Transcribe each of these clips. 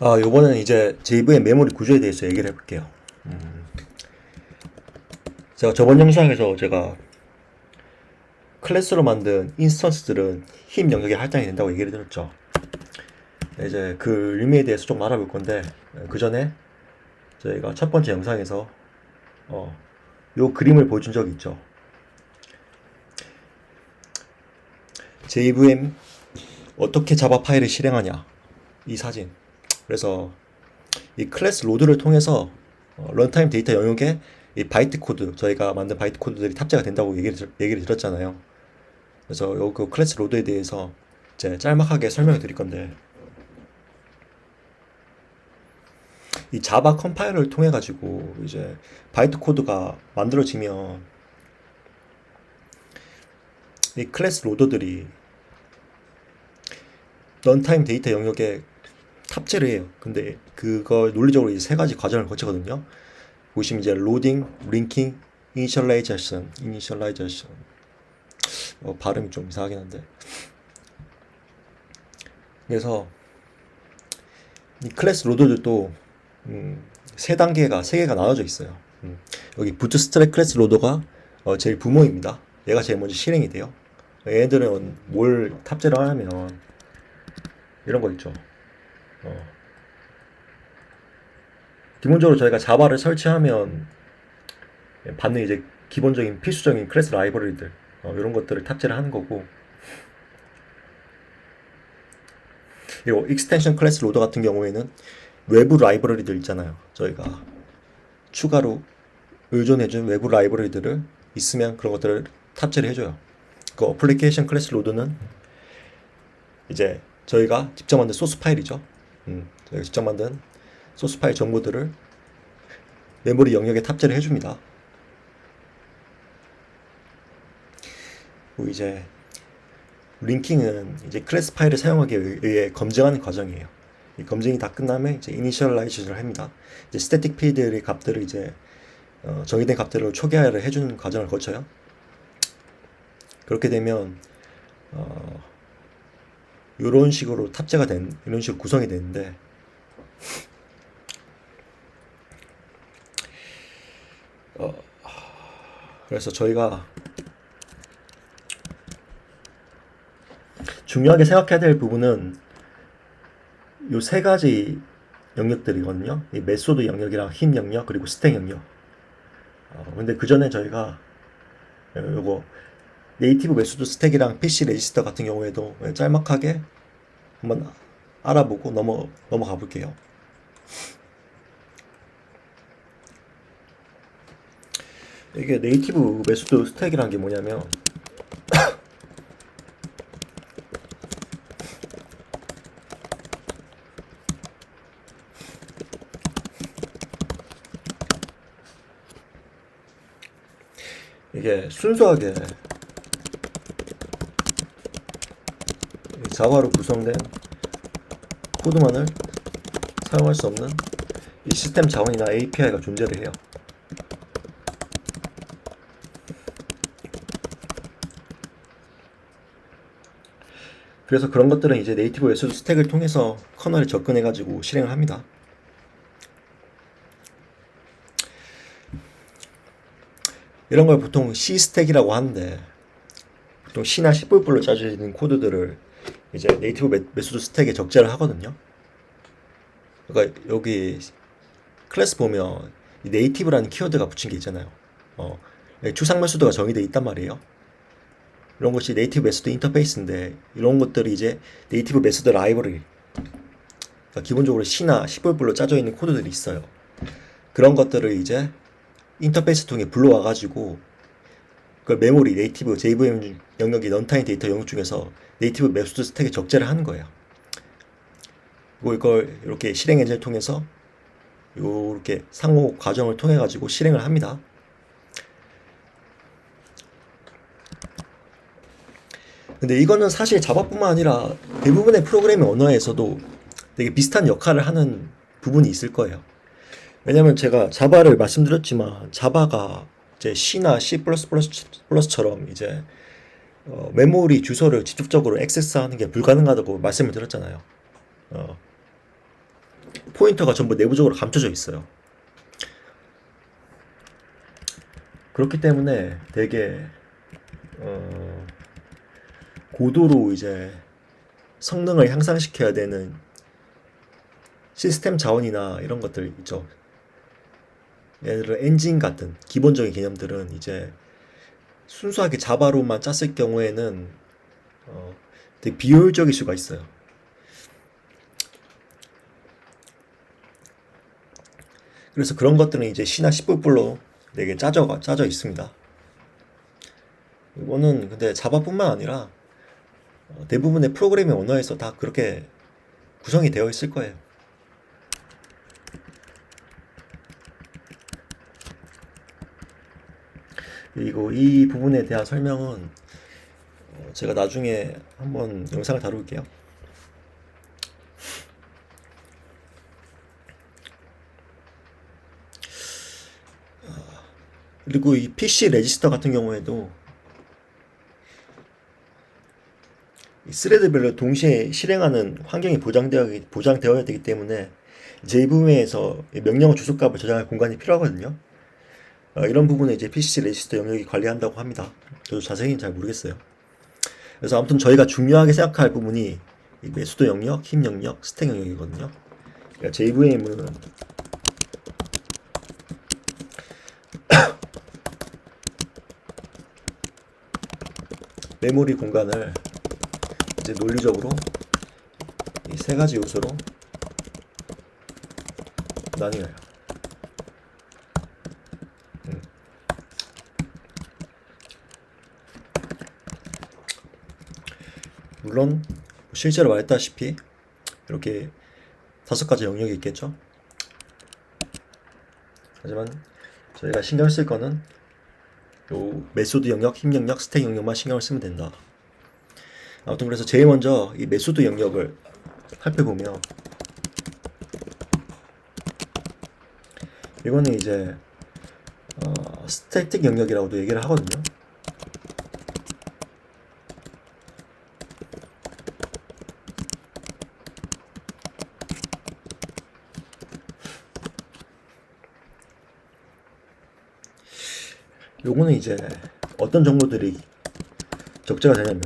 요번에는 이제 JVM 메모리 구조에 대해서 얘기를 해볼게요. 제가 저번 영상에서 제가 클래스로 만든 인스턴스들은 힙 영역에 할당이 된다고 얘기를 드렸죠. 이제 그 의미에 대해서 좀 알아볼 건데, 그 전에 저희가 첫 번째 영상에서 요 그림을 보여준 적이 있죠. JVM 어떻게 자바 파일을 실행하냐, 이 사진. 그래서 이 클래스 로드를 통해서 런타임 데이터 영역에 이 바이트 코드, 저희가 만든 바이트 코드들이 탑재가 된다고 얘기를 드렸잖아요. 그래서 요 클래스 로드에 대해서 이제 짤막하게 설명을 드릴 건데, 이 자바 컴파일러를 통해 가지고 이제 바이트 코드가 만들어지면 이 클래스 로더들이 런타임 데이터 영역에 탑재를 해요. 근데 그걸 논리적으로 이제 세 가지 과정을 거치거든요. 보시면 이제 로딩, 링킹, 이니셜라이제이션. 발음이 좀 이상하긴 한데. 그래서 이 클래스 로더들도 세 개가 나눠져 있어요. 여기 부트스트랩 클래스 로더가 제일 부모입니다. 얘가 제일 먼저 실행이 돼요. 얘들은 뭘 탑재를 하냐면 이런 거 있죠. 기본적으로 저희가 자바를 설치하면 받는 이제 기본적인 필수적인 클래스 라이브러리들, 이런 것들을 탑재를 하는 거고, 그리고 익스텐션 클래스 로더 같은 경우에는 외부 라이브러리들 있잖아요. 저희가 추가로 의존해준 외부 라이브러리들을 있으면 그런 것들을 탑재를 해줘요. 그 어플리케이션 클래스 로드는 이제 저희가 직접 만든 소스 파일이죠. 저희가 직접 만든 소스 파일 정보들을 메모리 영역에 탑재를 해줍니다. 그리고 이제 링킹은 이제 클래스 파일을 사용하기 위해 검증하는 과정이에요. 이 검증이 다 끝나면 이제 이니셜라이제이션을 합니다. 이제 스태틱 필드의 값들을 이제 정의된 값들을 초기화를 해주는 과정을 거쳐요. 그렇게 되면 이런 식으로 이런 식으로 구성이 되는데, 그래서 저희가 중요하게 생각해야 될 부분은 요 세 가지 영역들이거든요. 이 메소드 영역이랑 힙 영역, 그리고 스택 영역. 근데 그 전에 저희가 요거 네이티브 메소드 스택이랑 PC 레지스터 같은 경우에도 짤막하게 한번 알아보고 넘어가 볼게요. 이게 네이티브 메소드 스택이란 게 뭐냐면, 이게 순수하게 자바로 구성된 코드만을 사용할 수 없는 이 시스템 자원이나 API가 존재를 해요. 그래서 그런 것들은 이제 네이티브 메소드 스택을 통해서 커널에 접근해가지고 실행을 합니다. 이런 걸 보통 C 스택이라고 하는데, 보통 C나 C++로 짜져있는 코드들을 이제 네이티브 메소드 스택에 적재를 하거든요. 그러니까 여기 클래스 보면 이 네이티브라는 키워드가 붙인 게 있잖아요. 추상 메소드가 정의되어 있단 말이에요. 이런 것이 네이티브 메소드 인터페이스인데, 이런 것들이 이제 네이티브 메소드 라이브러리, 그러니까 기본적으로 C나 C++로 짜져 있는 코드들이 있어요. 그런 것들을 이제 인터페이스 통해 불러와가지고 그 메모리 네이티브 JVM 영역이 런타임 데이터 영역 중에서 네이티브 메소드 스택에 적재를 하는 거예요. 그리고 이걸 이렇게 실행 엔진을 통해서 이렇게 상호 과정을 통해 가지고 실행을 합니다. 근데 이거는 사실 자바뿐만 아니라 대부분의 프로그래밍 언어에서도 되게 비슷한 역할을 하는 부분이 있을 거예요. 왜냐면 제가 자바를 말씀드렸지만, 자바가 이제 C나 C++처럼 이제 메모리 주소를 직접적으로 액세스하는 게 불가능하다고 말씀을 드렸잖아요. 포인터가 전부 내부적으로 감춰져 있어요. 그렇기 때문에 되게 고도로 이제 성능을 향상시켜야 되는 시스템 자원이나 이런 것들 있죠. 예를 들어 엔진 같은 기본적인 개념들은 이제 순수하게 자바로만 짰을 경우에는 되게 비효율적일 수가 있어요. 그래서 그런 것들은 이제 C나 C++로 되게 짜져 있습니다. 이거는 근데 자바뿐만 아니라 대부분의 프로그래밍 언어에서 다 그렇게 구성이 되어 있을 거예요. 그리고 이 부분에 대한 설명은 제가 나중에 한번 영상을 다룰게요. 그리고 이 PC 레지스터 같은 경우에도 이 스레드별로 동시에 실행하는 환경이 보장되어야 되기 때문에 JVM에서 명령 주소값을 저장할 공간이 필요하거든요. 이런 부분은 이제 PC 레지스터 영역이 관리한다고 합니다. 저도 자세히는 잘 모르겠어요. 그래서 아무튼 저희가 중요하게 생각할 부분이 이 메소드 영역, 힘 영역, 스택 영역이거든요. 그러니까 JVM은 메모리 공간을 이제 논리적으로 이 세 가지 요소로 나뉘어요. 물론 실제로 말했다시피 이렇게 5가지 영역이 있겠죠. 하지만 저희가 신경 쓸 거는 요 메소드 영역, 힘 영역, 스택 영역만 신경을 쓰면 된다. 아무튼 그래서 제일 먼저 이 메소드 영역을 살펴보면 이거는 이제 스태틱 영역이라고도 얘기를 하거든요. 요거는 이제 어떤 정보들이 적재가 되냐면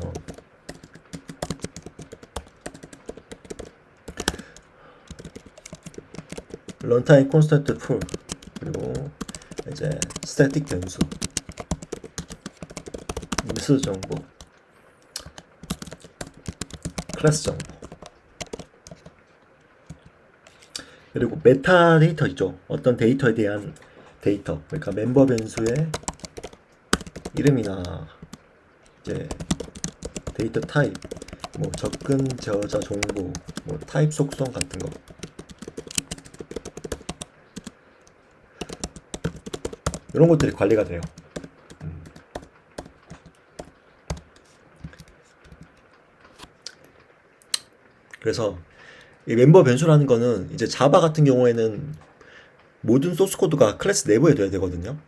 런타임 콘스턴트 풀 그리고 이제 스태틱 변수 미스 정보 클래스 정보 그리고 메타 데이터 있죠. 어떤 데이터에 대한 데이터 그러니까 멤버 변수의 이름이나 이제 데이터 타입 뭐 접근 저자 정보 뭐 타입 속성 같은 거 이런 것들이 관리가 돼요. 그래서 이 멤버 변수라는 거는 이제 자바 같은 경우에는 모든 소스 코드가 클래스 내부에 돼야 되거든요.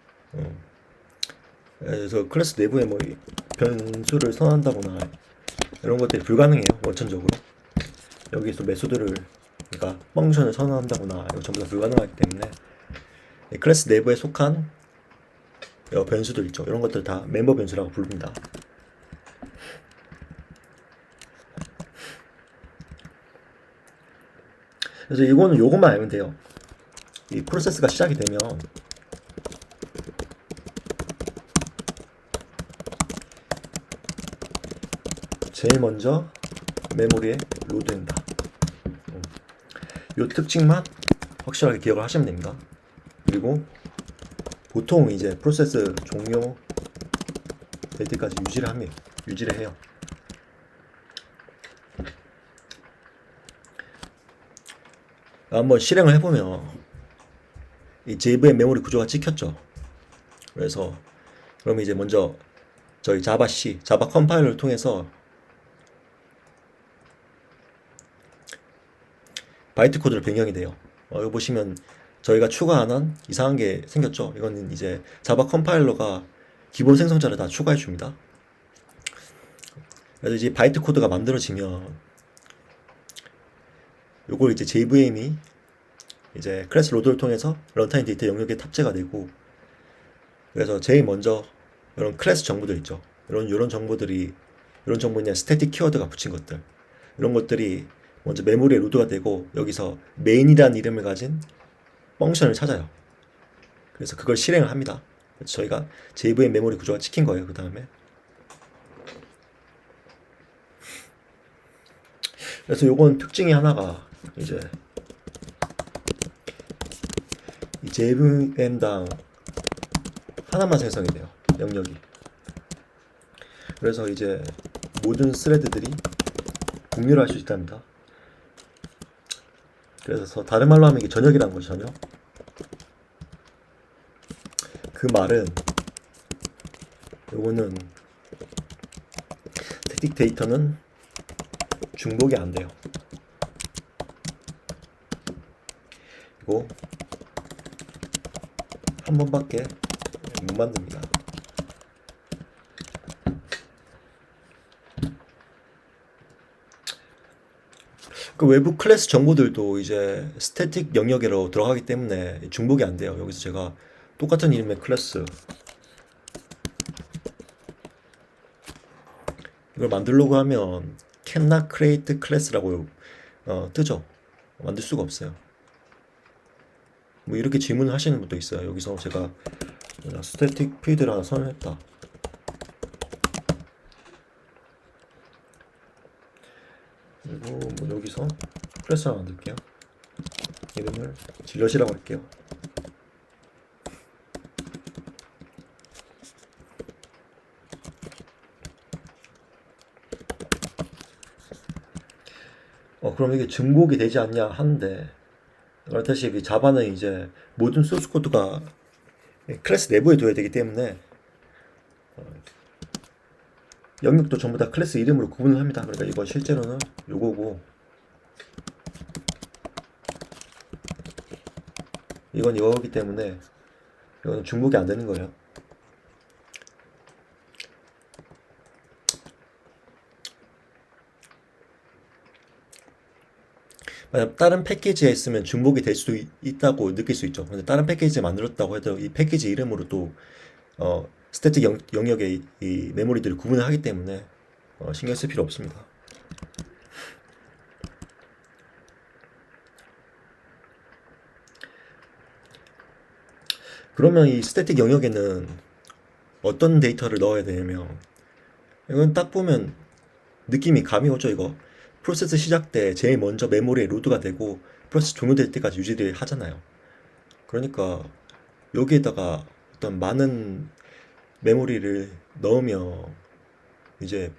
그래서 클래스 내부에 뭐 변수를 선언한다거나 이런 것들이 불가능해요. 원천적으로 여기서 메소드를 그러니까 펑션을 선언한다거나 이거 전부 다 불가능하기 때문에 클래스 내부에 속한 변수들 있죠. 이런 것들 다 멤버 변수라고 부릅니다. 그래서 이거는 요것만 알면 돼요. 이 프로세스가 시작이 되면 제일 먼저 메모리에 로드된다. 요 특징만 확실하게 기억을 하시면 됩니다. 그리고 보통 이제 프로세스 종료 될 때까지 유지를 해요. 한번 실행을 해보면 이 JVM 메모리 구조가 찍혔죠. 그래서 그럼 이제 먼저 저희 자바 C, 자바 컴파일러를 통해서 바이트 코드를 변경이 돼요. 여기 보시면 저희가 추가 안 한 이상한 게 생겼죠. 이거는 이제 자바 컴파일러가 기본 생성자를 다 추가해 줍니다. 그래서 이제 바이트 코드가 만들어지면 요걸 이제 JVM이 이제 클래스 로드를 통해서 런타임 데이터 영역에 탑재가 되고, 그래서 제일 먼저 이런 클래스 정보들 있죠. 이런 정보들이, 이런 정보냐 스태틱 키워드가 붙인 것들, 이런 것들이 먼저 메모리에 로드가 되고, 여기서 메인이라는 이름을 가진 펑션을 찾아요. 그래서 그걸 실행을 합니다. 그래서 저희가 JVM 메모리 구조가 찍힌 거예요. 그 다음에 그래서 요건 특징이 하나가 이제 이 JVM당 하나만 생성이 돼요. 영역이. 그래서 이제 모든 스레드들이 공유를 할 수 있답니다. 그래서 다른 말로 하면 이게 전역이라는 거죠. 전역. 그 말은 요거는 스태틱 데이터는 중복이 안 돼요. 그리고 한 번밖에 못 만듭니다. 그 외부 클래스 정보들도 이제 스태틱 영역으로 들어가기 때문에 중복이 안 돼요. 여기서 제가 똑같은 이름의 클래스 이걸 만들려고 하면 cannot create class라고 뜨죠. 만들 수가 없어요. 뭐 이렇게 질문을 하시는 분도 있어요. 여기서 제가 스태틱 필드를 하나 선언했다. 그리고 뭐 여기서 클래스 하나 만들게요. 이름을 질럿이라고 할게요. 그럼 이게 중복이 되지 않냐 하는데, 그렇다시피 자바는 이제 모든 소스 코드가 클래스 내부에 둬야 되기 때문에 영역도 전부 다 클래스 이름으로 구분을 합니다. 그러니까 이건 실제로는 요거고, 이건 이거기 때문에 이거는 중복이 안 되는 거예요. 만약 다른 패키지에 있으면 중복이 될 수도 있다고 느낄 수 있죠. 근데 다른 패키지 만들었다고 해도 이 패키지 이름으로 또 스태틱 영역의 이 메모리들을 구분을 하기 때문에 신경 쓸 필요 없습니다. 그러면 이 스태틱 영역에는 어떤 데이터를 넣어야 되냐면, 이건 딱 보면 느낌이 감이 오죠. 이거 프로세스 시작 때 제일 먼저 메모리에 로드가 되고 프로세스 종료될 때까지 유지를 하잖아요. 그러니까 여기에다가 어떤 많은 메모리를 넣으면 이제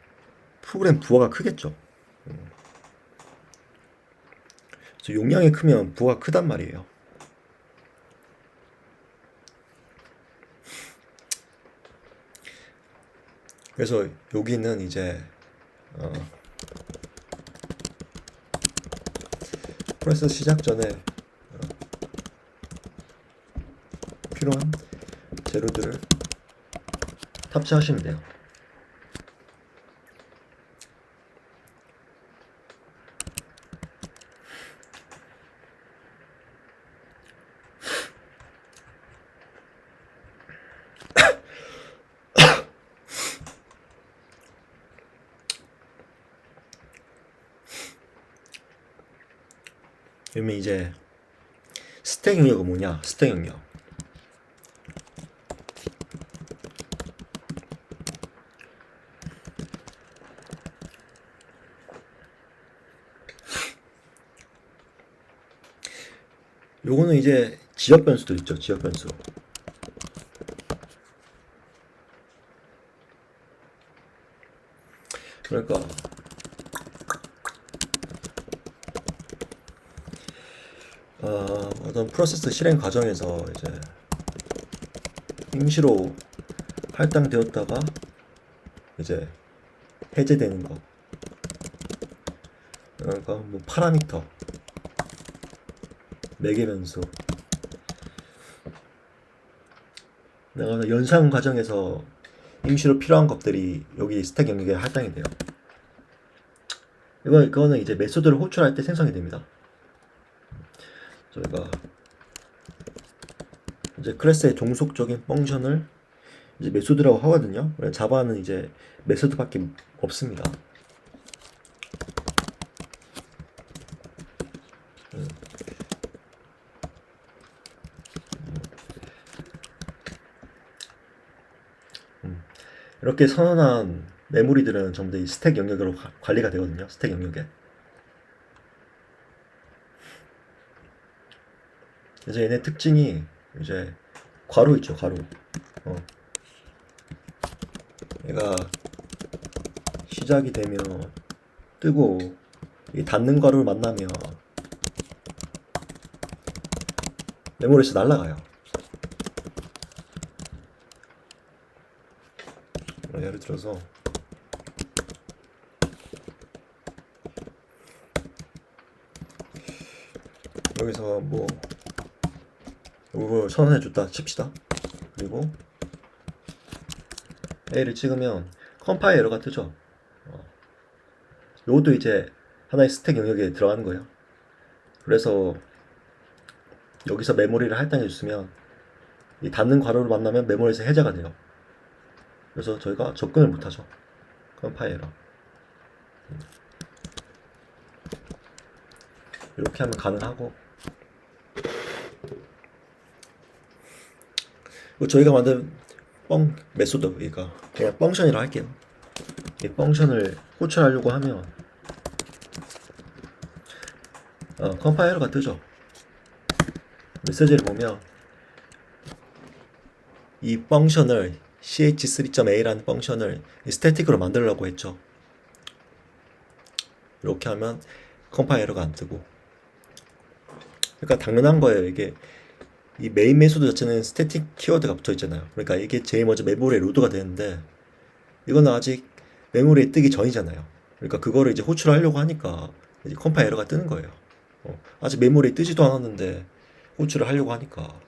프로그램 부하가 크겠죠. 그래서 용량이 크면 부하가 크단 말이에요. 그래서 여기는 이제 프로세스 시작 전에 필요한 재료들을 탑재하시면 돼요. 그러면 이제 스택 영역은 뭐냐? 스택 영역. 요거는 이제 지역 변수도 있죠. 지역 변수. 그러니까 어떤 프로세스 실행 과정에서 이제 임시로 할당되었다가 이제 해제되는 거. 그러니까 뭐 파라미터, 매개 변수. 내가 연산 과정에서 임시로 필요한 것들이 여기 스택 영역에 할당이 돼요. 이거는 이제 메소드를 호출할 때 생성이 됩니다. 저희가 이제 클래스의 종속적인 펑션을 이제 메소드라고 하거든요. 자바는 이제 메소드밖에 없습니다. 이렇게 선언한 메모리들은 전부 다 이 스택 영역으로 관리가 되거든요. 스택 영역에. 그래서 얘네 특징이 이제 괄호 있죠, 괄호. 얘가 시작이 되면 뜨고 이 닫는 괄호를 만나면 메모리에서 날아가요. 예를 들어서 여기서 뭐 이걸 선언해줬다 칩시다. 그리고 A를 찍으면 컴파일 에러가 뜨죠. 이것도 이제 하나의 스택 영역에 들어가는 거예요. 그래서 여기서 메모리를 할당해줬으면 이 닫는 괄호를 만나면 메모리에서 해제가 돼요. 그래서 저희가 접근을 못하죠. 컴파일 에러. 이렇게 하면 가능하고, 저희가 만든 메소드, 그러니까 그냥 펑션이라 할게요. 이 펑션을 호출하려고 하면 컴파일러가 뜨죠. 메시지를 보면 이 펑션을 ch3.a라는 펑션을 스태틱으로 만들려고 했죠. 이렇게 하면 컴파일러가 안 뜨고, 그러니까 당연한 거예요. 이게 이 메인 메소드 자체는 스태틱 키워드가 붙어 있잖아요. 그러니까 이게 제일 먼저 메모리에 로드가 되는데 이거는 아직 메모리에 뜨기 전이잖아요. 그러니까 그거를 이제 호출하려고 하니까 이제 컴파일 에러가 뜨는 거예요. 아직 메모리에 뜨지도 않았는데 호출을 하려고 하니까.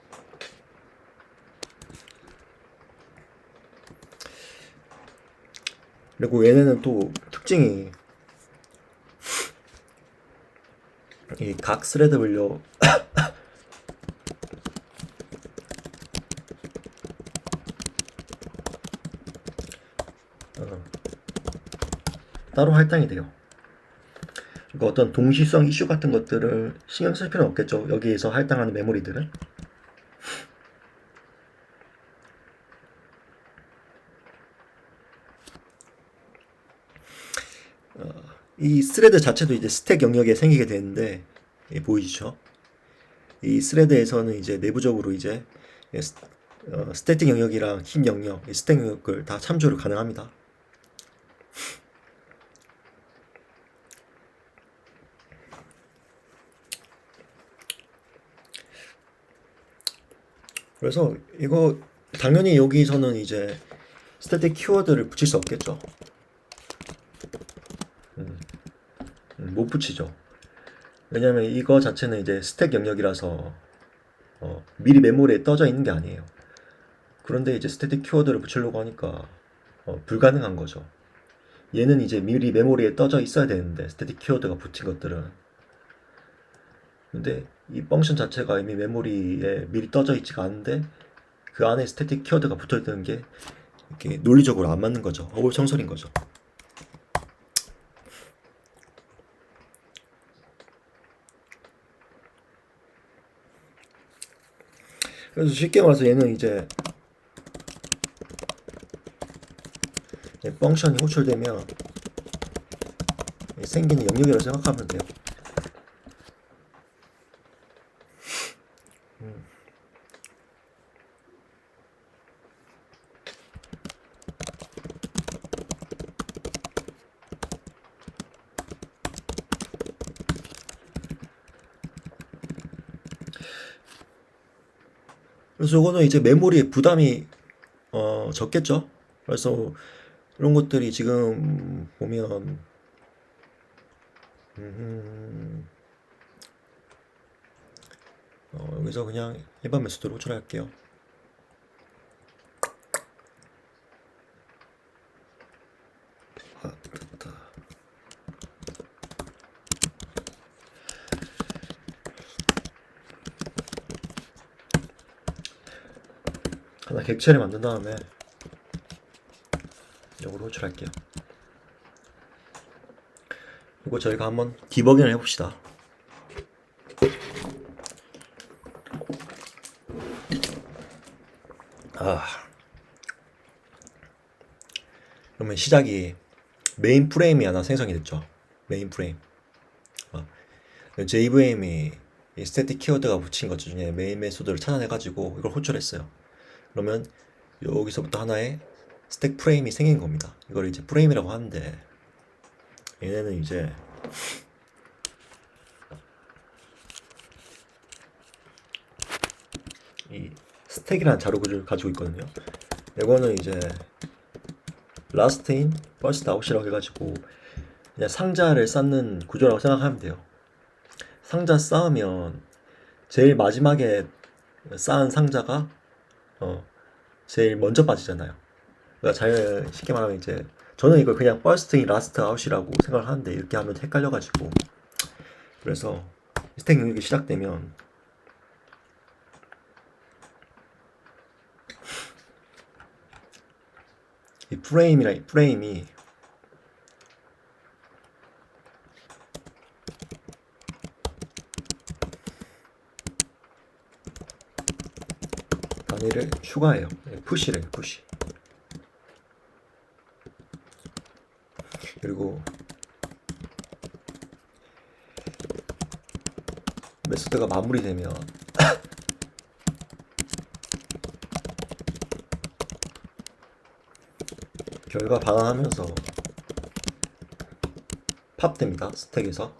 그리고 얘네는 또 특징이 이 각 스레드별로 따로 할당이 돼요. 그러니까 어떤 동시성 이슈 같은 것들을 신경 쓸 필요는 없겠죠. 여기에서 할당하는 메모리들은. 이 스레드 자체도 이제 스택 영역에 생기게 되는데, 보이시죠? 이 스레드에서는 이제 내부적으로 이제 스태틱 영역이랑 흰 영역, 이 스택 영역을 다 참조를 가능합니다. 그래서 이거 당연히 여기서는 이제 스태틱 키워드를 붙일 수 없겠죠. 못 붙이죠. 왜냐면 이거 자체는 이제 스택 영역이라서 미리 메모리에 떠져 있는 게 아니에요. 그런데 이제 스태틱 키워드를 붙이려고 하니까 불가능한 거죠. 얘는 이제 미리 메모리에 떠져 있어야 되는데 스태틱 키워드가 붙인 것들은. 근데 이 펑션 자체가 이미 메모리에 미리 떠져 있지가 않은데 그 안에 스태틱 키워드가 붙어 있는 게 이렇게 논리적으로 안 맞는 거죠. 어불성설인 거죠. 그래서 쉽게 말해서 얘는 이제 펑션이 호출되면 생기는 영역이라고 생각하면 돼요. 그래서 이거는 이제 메모리에 부담이 적겠죠. 그래서 이런 것들이 지금 보면 여기서 그냥 일반 메소드로 호출할게요. 됐다. 하나 객체를 만든 다음에 이걸 호출할게요. 이거 저희가 한번 디버깅을 해봅시다. 그러면 시작이 메인 프레임이 하나 생성이 됐죠. 메인 프레임. JVM이 이 스태틱 키워드가 붙인 것 중에 메인 메소드를 찾아내가지고 이걸 호출했어요. 그러면 여기서부터 하나의 스택 프레임이 생긴 겁니다. 이걸 이제 프레임이라고 하는데 얘네는 이제 이 스택이라는 자료 구조를 가지고 있거든요. 이거는 이제 last in, first out이라고 해가지고 그냥 상자를 쌓는 구조라고 생각하면 돼요. 상자 쌓으면 제일 마지막에 쌓은 상자가 제일 먼저 빠지잖아요. 그러니까 잘 쉽게 말하면 이제 저는 이걸 그냥 first in, last out이라고 생각을 하는데 이렇게 하면 헷갈려가지고 그래서 스택 영역이 시작되면 이 프레임이 단위를 추가해요. 푸시래요, 푸시. 그리고 메소드가 마무리되면 결과 반환하면서 팝됩니다. 스택에서.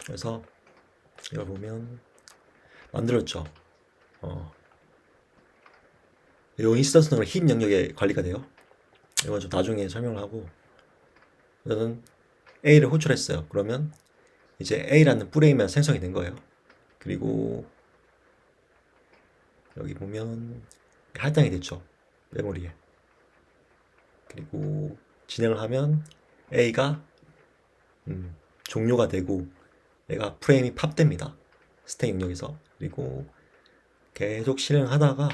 그래서 이걸 보면 만들었죠. 이 인스턴스는 힙 영역에 관리가 돼요. 이건 좀 나중에 설명을 하고 저는 A를 호출했어요. 그러면 이제 A라는 프레임이 생성이 된 거예요. 그리고 여기 보면 할당이 됐죠. 메모리에. 그리고 진행을 하면 A가 종료가 되고 얘가 프레임이 팝됩니다. 스택 영역에서. 그리고 계속 실행하다가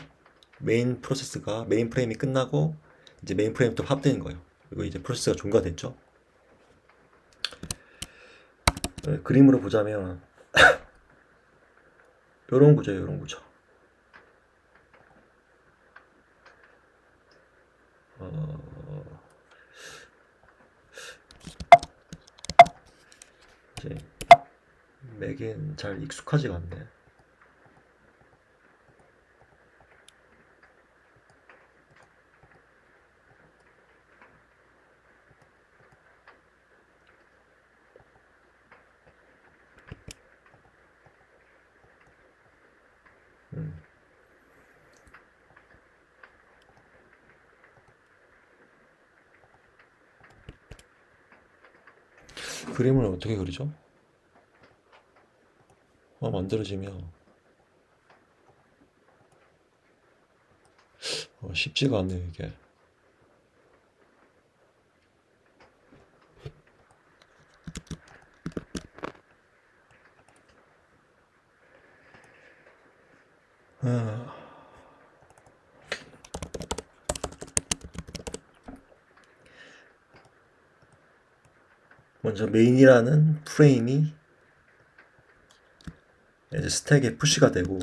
메인 프레임이 끝나고 이제 메인 프레임이 또 팝되는 거예요. 그리고 이제 프로세스가 종료됐죠. 그림으로 보자면 요런 구조예요, 요런 구조. 이제 맥엔 잘 익숙하지가 않네. 그림을 어떻게 그리죠? 만들어지면 쉽지가 않네요, 이게. 먼저 메인이라는 프레임이 이제 스택에 푸시가 되고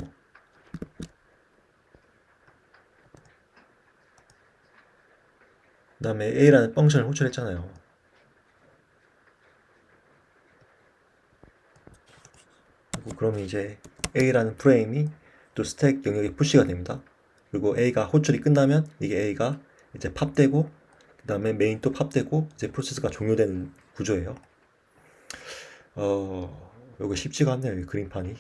그 다음에 A라는 펑션을 호출했잖아요. 그러면 이제 A라는 프레임이 또 스택 영역에 푸시가 됩니다. 그리고 A가 호출이 끝나면 이게 A가 이제 팝되고 그 다음에 메인 또 팝되고 이제 프로세스가 종료되는 구조예요. 이거 쉽지가 않네요, 이 그림판이.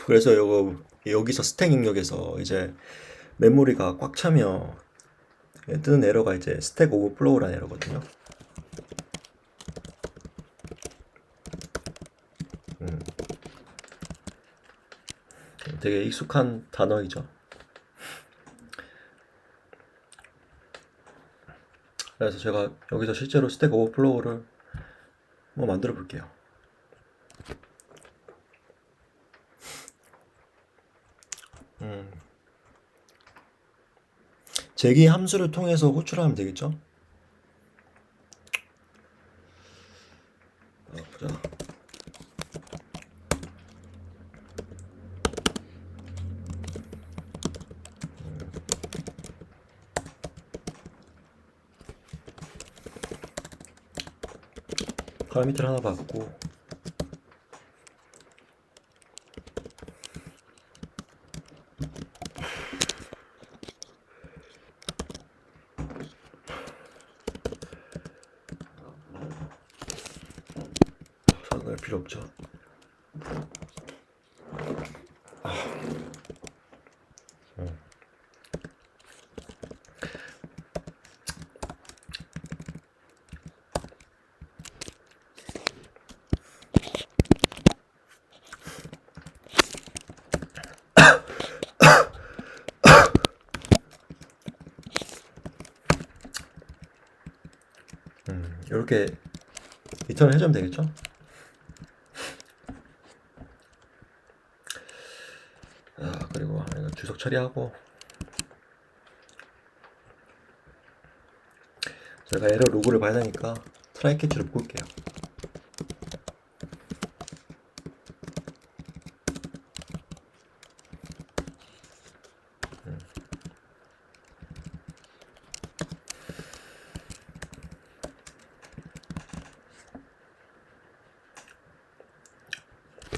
그래서 여기서 스택 영역에서 이제 메모리가 꽉 차면 뜨는 에러가 이제 스택 오버플로우라는 에러거든요. 되게 익숙한 단어이죠. 그래서 제가 여기서 실제로 스택 오버플로우를 한번 만들어 볼게요. 제기 함수를 통해서 호출하면 되겠죠? 보자. 파라미터를 하나 받고 넣을 필요 없죠. 이렇게 리턴을 해주면 되겠죠? 그리고 이거 주석 처리하고 제가 에러 로그를 봐야 되니까 트라이 캐치를 묶을게요.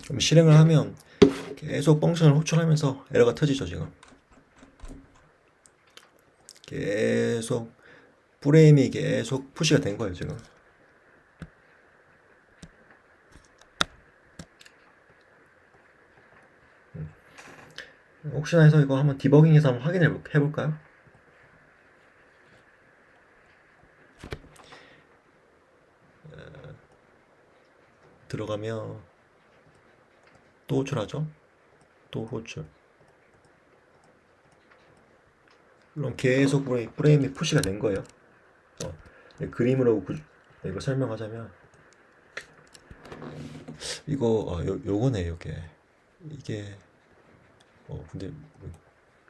그럼 실행을 하면 계속 펑션을 호출하면서 에러가 터지죠. 지금 계속 프레임이 계속 푸시가 된 거예요. 지금 혹시나 해서 이거 한번 디버깅해서 한번 확인해 볼까요? 들어가면 또 호출하죠. 또 호출. 그럼 계속 프레임이 푸시가 된 거예요. 그림으로 이거 설명하자면 이거 요거네. 이게 근데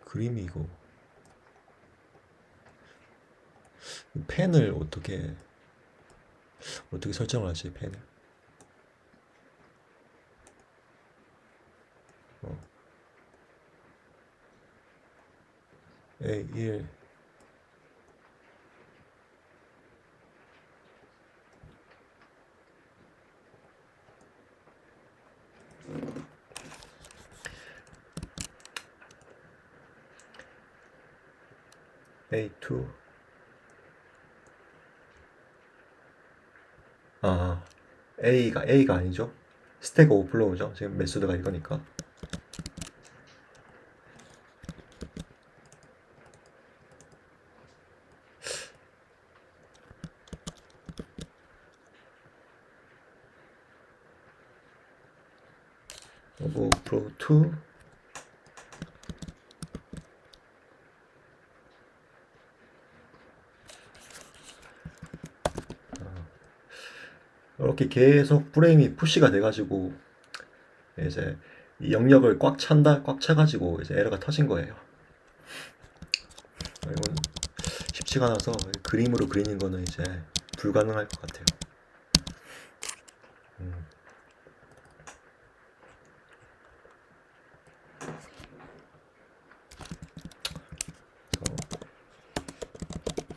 그림이 이거 펜을 어떻게 설정을 하지? 펜을 A1 A2 A가 아니죠. 스택 오버플로우죠. 지금 메소드가 이거니까. 오버플로우 2 이렇게 계속 프레임이 푸시가 돼가지고 이제 이 영역을 꽉 차가지고 이제 에러가 터진 거예요. 이건 쉽지가 않아서 그림으로 그리는 거는 이제 불가능할 것 같아요.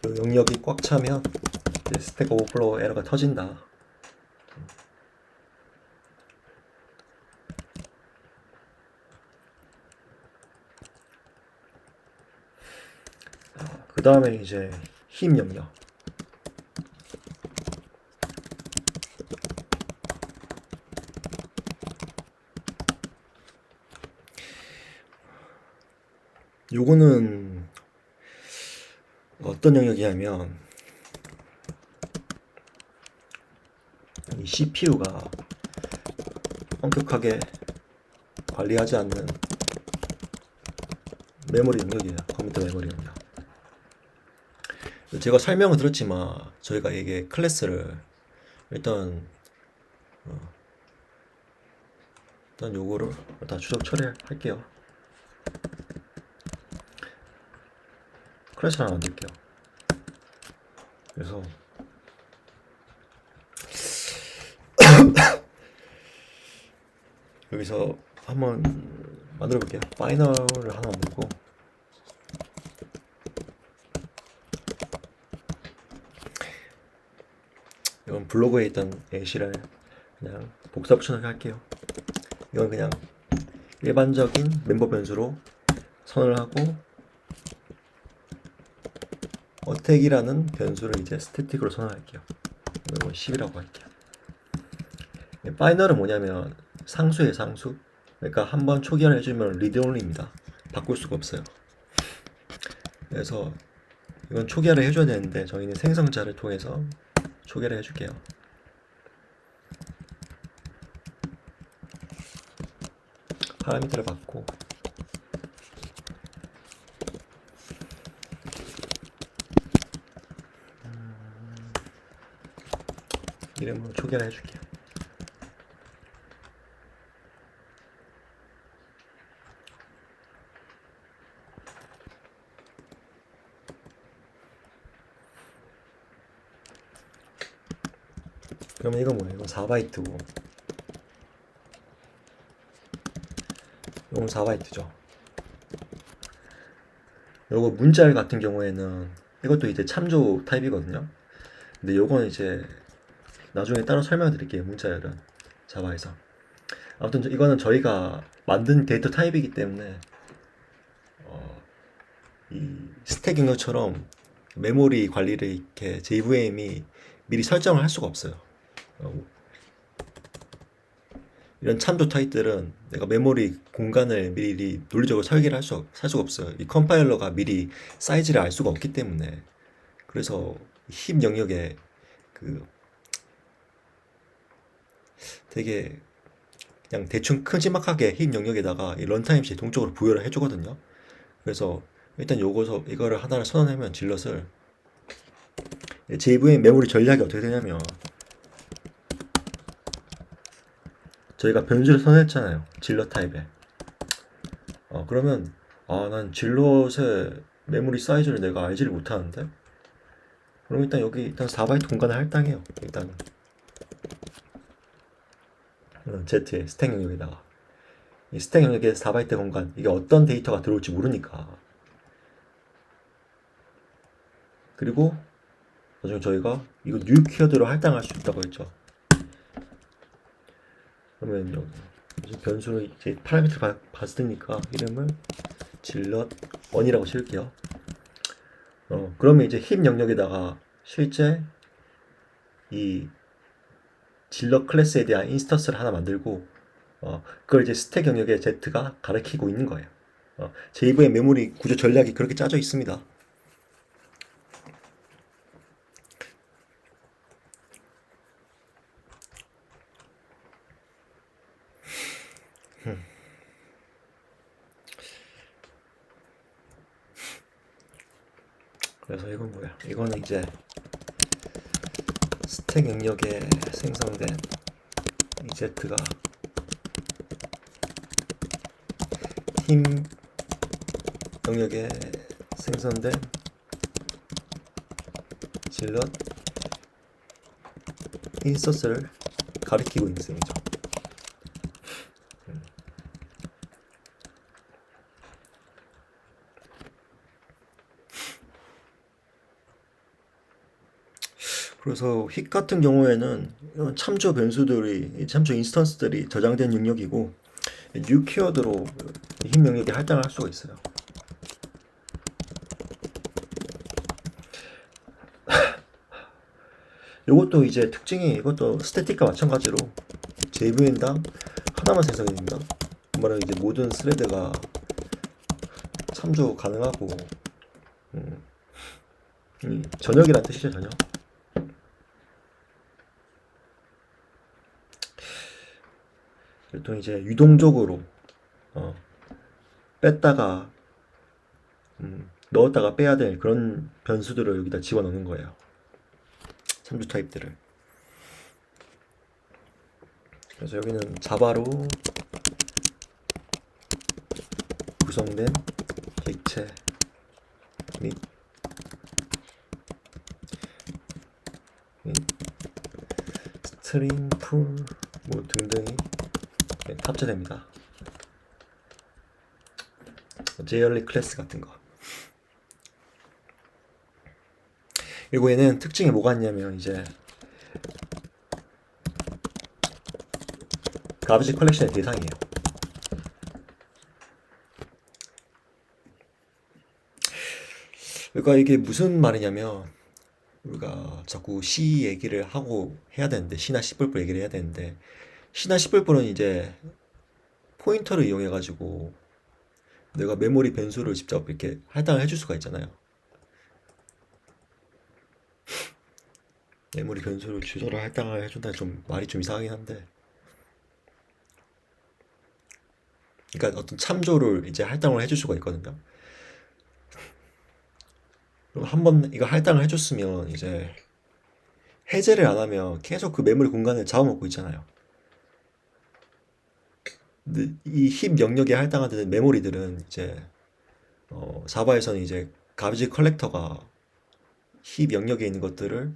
이 영역이 꽉 차면 이제 스택 오버플로우 에러가 터진다. 그 다음에 이제 힘 영역. 요거는 어떤 영역이냐면 이 CPU가 엄격하게 관리하지 않는 메모리 영역이에요. 컴퓨터 메모리 영역. 제가 설명을 들었지만 저희가 이게 클래스를 일단 일단 요거를 다 추적 처리할게요. 클래스를 하나 만들게요. 그래서 여기서 한번 만들어 볼게요. 파이널을 하나 만들고 이건 블로그에 있던 예시를 그냥 복사 붙여넣기 할게요. 이건 그냥 일반적인 멤버 변수로 선을 하고 어택이라는 변수를 이제 스태틱으로 선언할게요. 이건 10이라고 할게요. 파이널은 뭐냐면 상수예요, 상수. 그러니까 한번 초기화를 해주면 리드 온리입니다. 바꿀 수가 없어요. 그래서 이건 초기화를 해줘야 되는데 저희는 생성자를 통해서 초기화를 해줄게요. 파라미터를 받고 이름으로 초기화를 해줄게요. 그러면 이건 뭐예요? 이건 4바이트고 이건 4바이트죠. 요거 문자열 같은 경우에는 이것도 이제 참조 타입이거든요. 근데 요건 이제 나중에 따로 설명드릴게요. 문자열은 자바에서. 아무튼 이거는 저희가 만든 데이터 타입이기 때문에 이 스택 영역처럼 메모리 관리를 이렇게 JVM이 미리 설정을 할 수가 없어요. 이런 참조 타입들은 내가 메모리 공간을 미리 논리적으로 설계를 할 수가 없어요. 이 컴파일러가 미리 사이즈를 알 수가 없기 때문에. 그래서 힙 영역에 그 되게 그냥 대충 큼지막하게 힙 영역에다가 이 런타임시 동적으로 부여를 해주거든요. 그래서 일단 이거를 하나를 선언하면 질럿을 JVM 메모리 전략이 어떻게 되냐면 저희가 변수를 선언했잖아요. 질럿 타입에. 그러면 난 질럿의 메모리 사이즈를 내가 알지를 못하는데 그럼 일단 여기 일단 4바이트 공간을 할당해요. 일단은 Z의 스택 영역에다가 이 스택 영역의 4바이트 공간 이게 어떤 데이터가 들어올지 모르니까 그리고 나중에 저희가 이거 뉴 키워드로 할당할 수 있다고 했죠. 그러면 여기 이제 변수를 이제 파라미터 봤으니까 이름을 질럿 1이라고 칠게요. 그러면 이제 힙 영역에다가 실제 이 질럿 클래스에 대한 인스턴스를 하나 만들고 그걸 이제 스택 영역의 Z가 가리키고 있는 거예요. JVM 메모리 구조 전략이 그렇게 짜져 있습니다. 그래서 이건 뭐야? 이거는 이제 스택 영역에 생성된 이 Z가 팀 영역에 생성된 질럿 인스턴스를 가리키고 있는 셈이죠. 그래서 힙 같은 경우에는 이런 참조 변수들이 참조 인스턴스들이 저장된 영역이고 뉴 키워드로 힙 영역에 할당을 할 수가 있어요. 이것도 이제 특징이 이것도 스태틱과 마찬가지로 JVM당 하나만 생성이 됩니다. 그 말은 이제 모든 스레드가 참조 가능하고 전역이란 뜻이죠, 전역. 보통 이제 유동적으로 뺐다가 넣었다가 빼야 될 그런 변수들을 여기다 집어넣는 거예요. 참조 타입들을. 그래서 여기는 자바로 구성된 객체 및 스트림 풀 뭐 등등이 탑재됩니다. 제얼리 클래스 같은 거. 그리고 얘는 특징이 뭐가 있냐면 이제 가비지 컬렉션의 대상이에요. 그러니까 이게 무슨 말이냐면 우리가 자꾸 C 얘기를 하고 해야 되는데 C나 C++ 얘기를 해야 되는데 C나 C++는 이제 포인터를 이용해 가지고 내가 메모리 변수를 직접 이렇게 할당을 해줄 수가 있잖아요. 메모리 변수를 주소를 할당을 해준다. 좀 말이 좀 이상하긴 한데, 그러니까 어떤 참조를 이제 할당을 해줄 수가 있거든요. 그럼 한번 이거 할당을 해줬으면 이제 해제를 안 하면 계속 그 메모리 공간을 잡아먹고 있잖아요. 근데 이 힙 영역에 할당하는 메모리들은 이제 자바에서는 이제 가비지 컬렉터가 힙 영역에 있는 것들을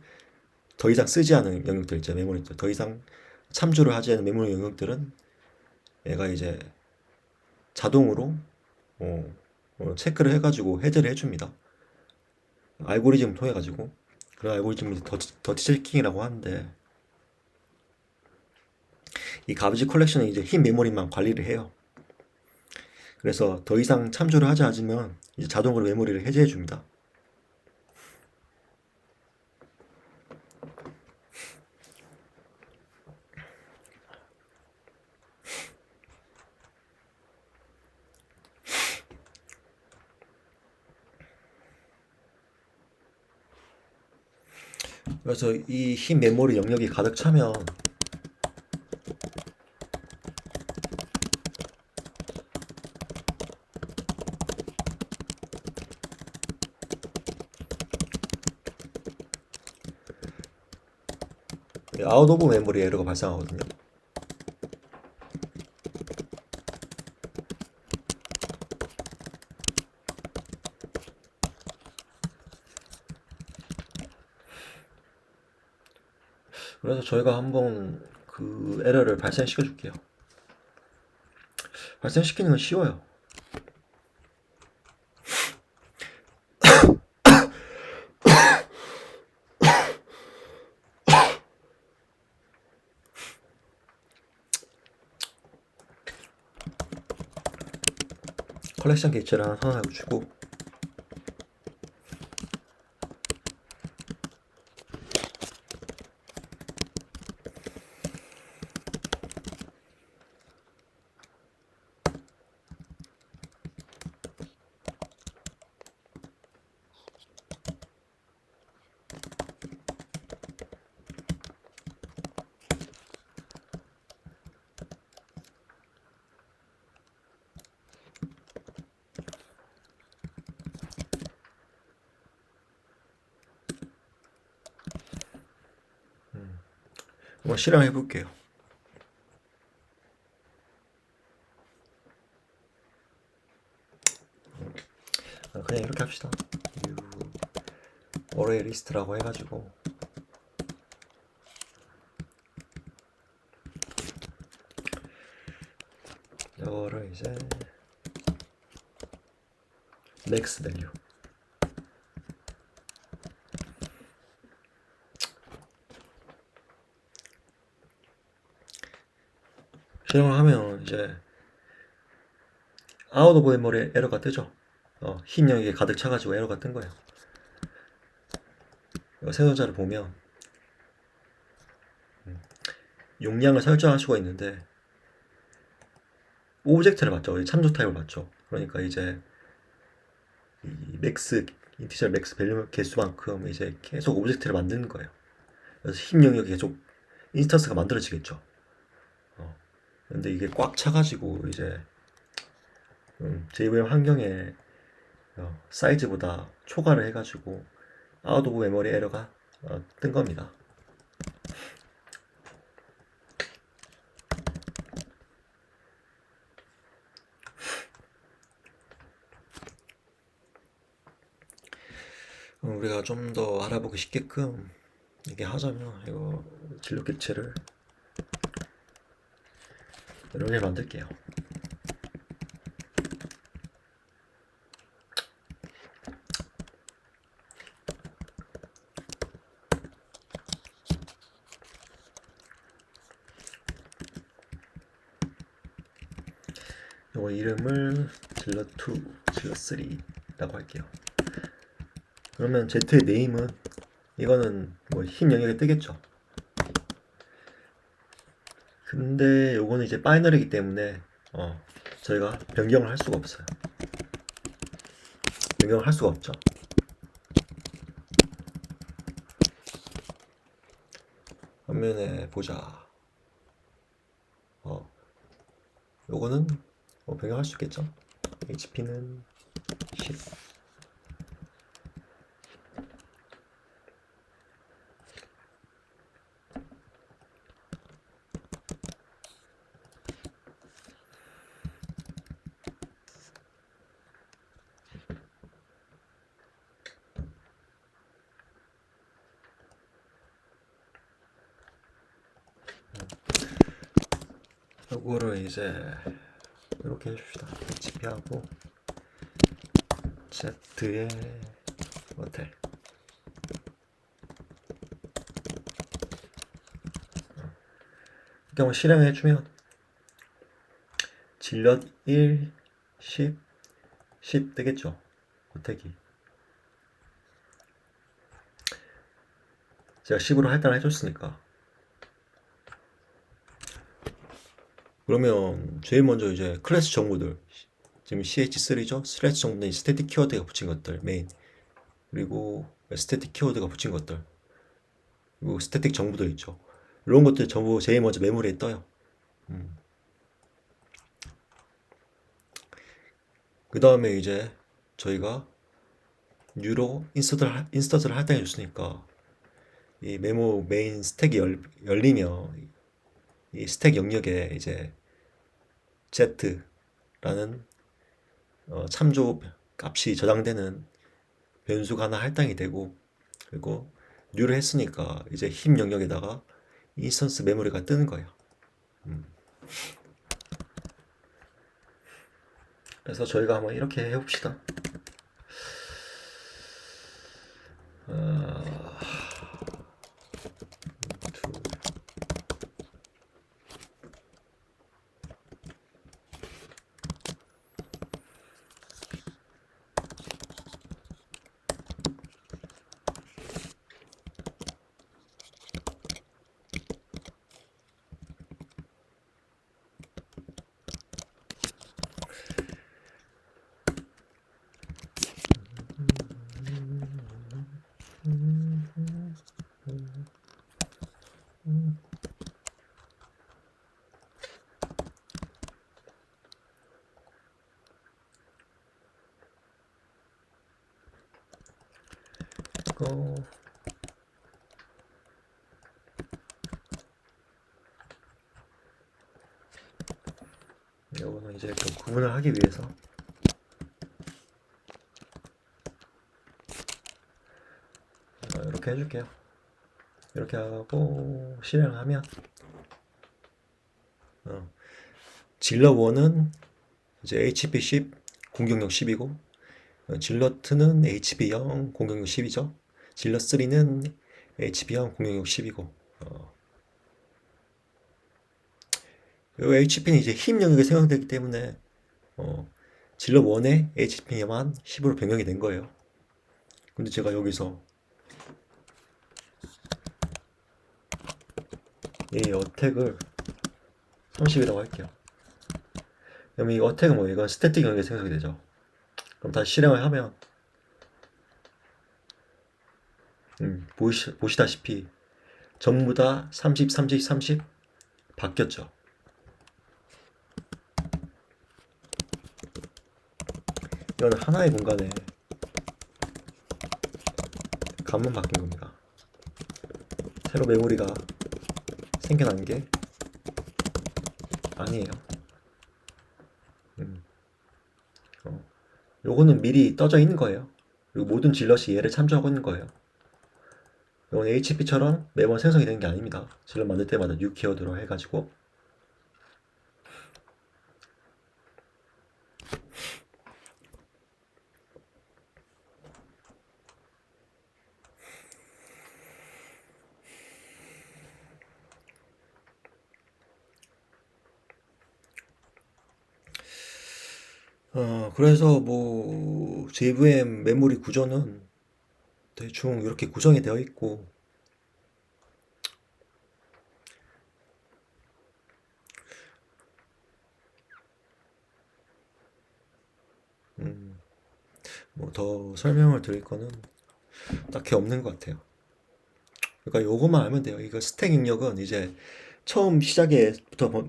더 이상 쓰지 않은 영역들 있죠. 메모리들 더 이상 참조를 하지 않는 메모리 영역들은 얘가 이제 자동으로 체크를 해가지고 해제를 해줍니다. 알고리즘을 통해 가지고 그런 알고리즘이 더티 체킹이라고 하는데 이 가비지 컬렉션은 이제 흰 메모리만 관리를 해요. 그래서 더 이상 참조를 하지 않으면 이제 자동으로 메모리를 해제해 줍니다. 그래서 이 흰 메모리 영역이 가득 차면 아웃 오브 메모리 에러가 발생하거든요. 그래서 저희가 한번 그 에러를 발생시켜 줄게요. 발생시키는 건 쉬워요. 컬렉션 객체를 하나 선언하고 주고 한번 실행해 볼게요. 그냥 이렇게 합시다. 어레이 리스트라고 해가지고 이거를 이제 max value 실행을 하면 이제 아웃 오브 메모리 에러가 뜨죠. 흰 영역에 가득 차가지고 에러가 뜬 거예요. 세전자를 보면 용량을 설정할 수가 있는데 오브젝트를 맞죠. 참조 타입을 맞죠. 그러니까 이제 이 맥스 인티저 맥스 밸류 개수만큼 이제 계속 오브젝트를 만드는 거예요. 그래서 흰 영역이 계속 인스턴스가 만들어지겠죠. 근데 이게 꽉 차가지고 이제 JVM 환경에 사이즈보다 초과를 해가지고 아웃 오브 메모리 에러가 뜬 겁니다. 우리가 좀 더 알아보기 쉽게끔 이게 하자면 이거 진로 객체를 이렇게 만들게요. 이거 이름을 질러2, 질러3라고 할게요. 그러면 Z의 네임은 이거는 뭐 힘 영역에 뜨겠죠. 근데 요거는 이제 바이너리이기 때문에 저희가 변경을 할 수가 없어요. 변경을 할 수가 없죠. 화면에 보자. 요거는 변경할 수 있겠죠. HP는 10. 요거를 이제 이렇게 해줍시다. HP하고 Z의 모델. 이렇게 한번 실행해주면 질럿 1, 10, 10 되겠죠. 고택이. 제가 10으로 할당을 해줬으니까. 그러면 제일 먼저 이제 클래스 정보들, 지금 CH3죠? 클래스 정보는 스태틱 키워드가 붙인 것들 메인, 그리고 스태틱 키워드가 붙인 것들, 그리고 스태틱 정보들 있죠. 이런 것들 전부 제일 먼저 메모리에 떠요. 그 다음에 이제 저희가 뉴로 인스턴트를 할당해 줬으니까 이 메모 메인 스택이 열리면 이 스택 영역에 이제 Z라는 참조 값이 저장되는 변수가 하나 할당이 되고, 그리고 뉴를 했으니까 이제 힘 영역에다가 인스턴스 메모리가 뜨는 거예요. 그래서 저희가 한번 이렇게 해봅시다. 이거 이거는 이제 좀 구분을 하기 위해서 이렇게 해줄게요. 이렇게 하고 실행하면 질러1은 이제 HP10 공격력 10이고, 질러2는 HP0 공격력 10이죠. 질러3는 HP0 공격력 10이고, 이 HP는 이제 힘 영역에 생성되기 때문에 질러1의 HP만 10으로 변경이 된 거예요. 근데 제가 여기서 이 어택을 30이라고 할게요. 그럼 이 어택은 뭐 이건 스태틱 영역에 생성이 되죠. 그럼 다시 실행을 하면 보시다시피 전부 다 30, 30, 30 바뀌었죠. 이건 하나의 공간에 값만 바뀐 겁니다. 새로 메모리가 생겨난 게 아니에요. 요거는 미리 떠져 있는 거예요. 그리고 모든 질럿이 얘를 참조하고 있는 거예요. 이건 HP처럼 매번 생성이 되는 게 아닙니다. 질럿 만들 때마다 new 키워드로 해가지고 그래서 뭐 JVM 메모리 구조는 대충 이렇게 구성이 되어 있고 뭐 더 설명을 드릴 거는 딱히 없는 것 같아요. 그러니까 요것만 알면 돼요. 이거 스택 입력은 이제 처음 시작에부터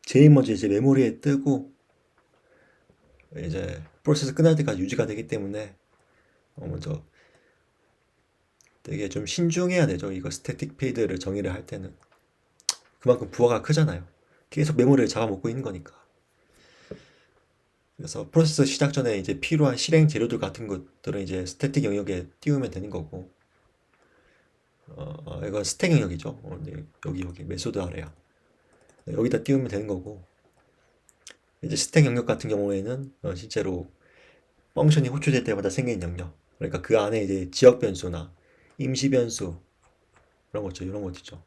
제일 먼저 이제 메모리에 뜨고 이제 프로세스 끝날 때까지 유지가 되기 때문에 먼저 되게 좀 신중해야 되죠. 이거 스태틱 페이드를 정의를 할 때는 그만큼 부하가 크잖아요. 계속 메모리를 잡아먹고 있는 거니까. 그래서 프로세스 시작 전에 이제 필요한 실행 재료들 같은 것들은 이제 스태틱 영역에 띄우면 되는 거고, 이건 스택 영역이죠. 네, 여기 메소드 아래야. 네, 여기다 띄우면 되는 거고, 이제 스택 영역 같은 경우에는 실제로 펑션이 호출될 때마다 생기는 영역. 그러니까 그 안에 이제 지역 변수나 임시 변수 이런 거 있죠. 이런 것 있죠.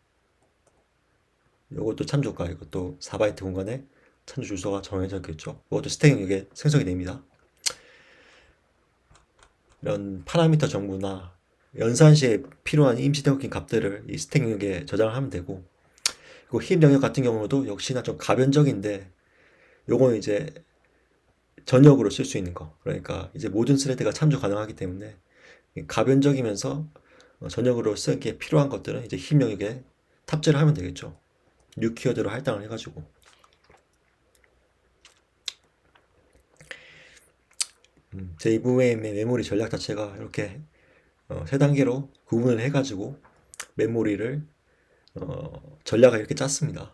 이것도 참조가 이것도 4바이트 공간에 참조 주소가 정해져 있겠죠. 이것도 스택 영역에 생성이 됩니다. 이런 파라미터 정보나 연산 시에 필요한 임시 네트워킹 값들을 이 스택 영역에 저장을 하면 되고, 그리고 힙 영역 같은 경우도 역시나 좀 가변적인데 요거는 이제 전역으로 쓸 수 있는 거. 그러니까 이제 모든 스레드가 참조 가능하기 때문에 가변적이면서 전역으로 쓰기에 필요한 것들은 이제 힙 영역에 탑재를 하면 되겠죠. 뉴 키워드로 할당을 해가지고. JVM의 메모리 전략 자체가 이렇게 세 단계로 구분을 해가지고 메모리를 전략을 이렇게 짰습니다.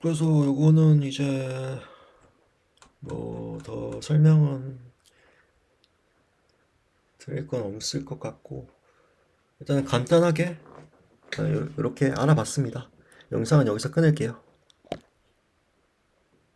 그래서 요거는 이제 뭐 더 설명은 드릴 건 없을 것 같고 일단 간단하게 이렇게 알아봤습니다. 영상은 여기서 끊을게요.